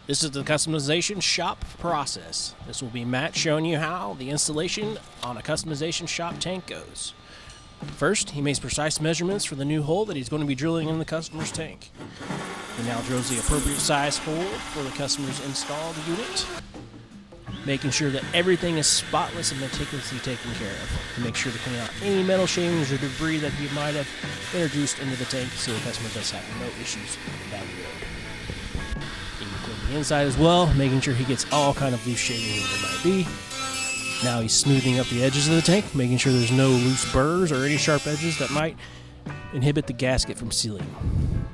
This is the customization shop process. This will be Matt showing you how the installation on a customization shop tank goes. First, he makes precise measurements for the new hole that he's going to be drilling in the customer's tank. He now drills the appropriate size hole for the customer's installed unit, making sure that everything is spotless and meticulously taken care of, to make sure to clean out any metal shavings or debris that he might have introduced into the tank so the customer does have no issues down the road. He can clean the inside as well, making sure he gets all kind of loose shavings that there might be. Now he's smoothing up the edges of the tank, making sure there's no loose burrs or any sharp edges that might inhibit the gasket from sealing.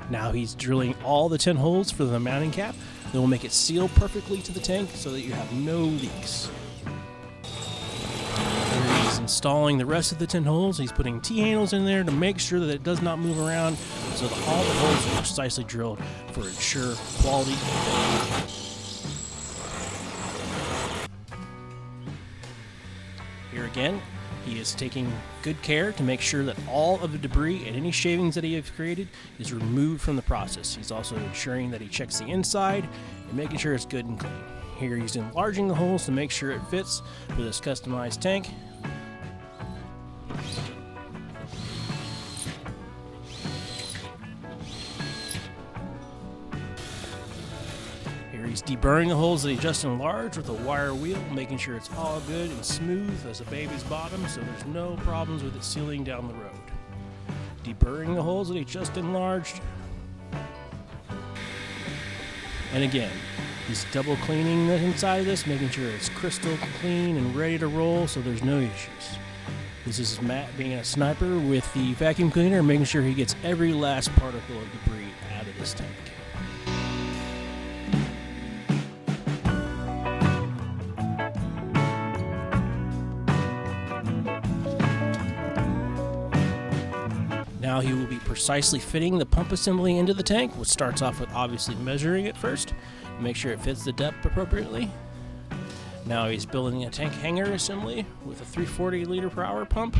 Now he's drilling all the 10 holes for the mounting cap that will make it seal perfectly to the tank so that you have no leaks. Here he's installing the rest of the 10 holes. He's putting T-handles in there to make sure that it does not move around so that all the holes are precisely drilled for ensure quality. Here again, he is taking good care to make sure that all of the debris and any shavings that he has created is removed from the process. He's also ensuring that he checks the inside and making sure it's good and clean. Here he's enlarging the holes to make sure it fits for this customized tank. He's deburring the holes that he just enlarged with a wire wheel, making sure it's all good and smooth as a baby's bottom so there's no problems with it sealing down the road. Deburring the holes that he just enlarged. And again, he's double cleaning the inside of this, making sure it's crystal clean and ready to roll so there's no issues. This is Matt being a sniper with the vacuum cleaner, making sure he gets every last particle of debris out of this tank. Now he will be precisely fitting the pump assembly into the tank, which starts off with obviously measuring it first to make sure it fits the depth appropriately. Now he's building a tank hanger assembly with a 340 liter per hour pump,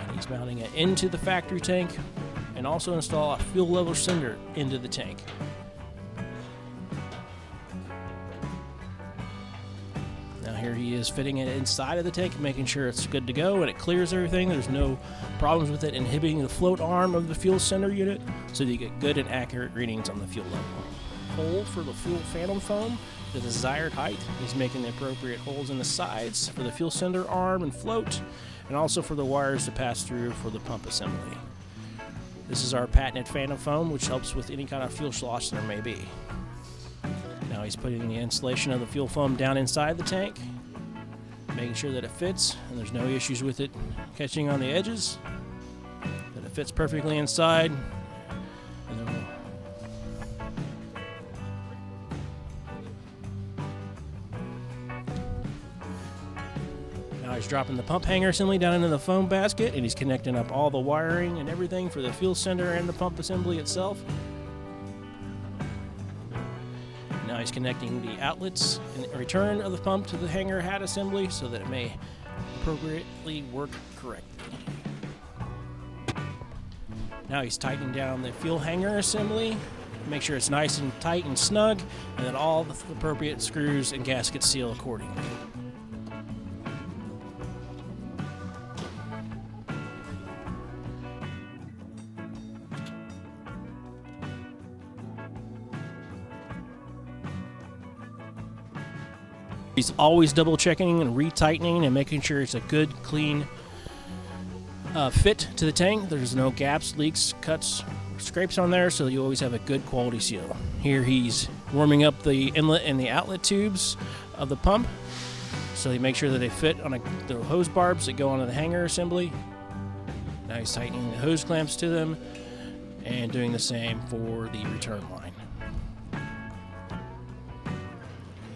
and he's mounting it into the factory tank and also install a fuel level sender into the tank. Now here he is fitting it inside of the tank, making sure it's good to go and it clears everything. There's no problems with it inhibiting the float arm of the fuel sender unit, so that you get good and accurate readings on the fuel level. Hole for the fuel phantom foam, the desired height. He's making the appropriate holes in the sides for the fuel sender arm and float, and also for the wires to pass through for the pump assembly. This is our patented phantom foam, which helps with any kind of fuel slosh there may be. Now he's putting the installation of the fuel foam down inside the tank, making sure that it fits and there's no issues with it catching on the edges, that it fits perfectly inside. And then now he's dropping the pump hanger assembly down into the foam basket, and he's connecting up all the wiring and everything for the fuel sender and the pump assembly itself. Now he's connecting the outlets and return of the pump to the hanger hat assembly so that it may appropriately work correctly. Now he's tightening down the fuel hanger assembly, make sure it's nice and tight and snug, and that all the appropriate screws and gaskets seal accordingly. He's always double checking and retightening and making sure it's a good, clean fit to the tank. There's no gaps, leaks, cuts, or scrapes on there, so you always have a good quality seal. Here he's warming up the inlet and the outlet tubes of the pump, so he makes sure that they fit on the hose barbs that go onto the hanger assembly. Now he's tightening the hose clamps to them and doing the same for the return line.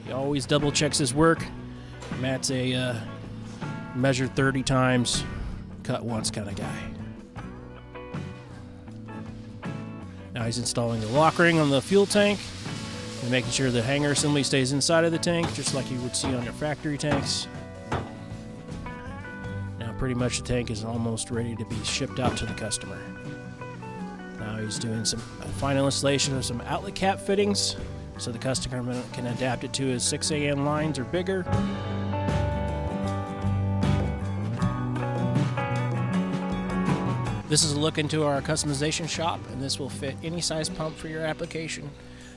He always double checks his work. Matt's a measure 30 times, cut once kind of guy. Now he's installing the lock ring on the fuel tank and making sure the hanger assembly stays inside of the tank, just like you would see on your factory tanks. Now pretty much the tank is almost ready to be shipped out to the customer. Now he's doing some final installation of some outlet cap fittings so the customer can adapt it to his 6AN lines or bigger. This is a look into our customization shop, and this will fit any size pump for your application.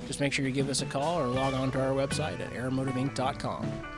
Just make sure you give us a call or log on to our website at aeromotiveinc.com.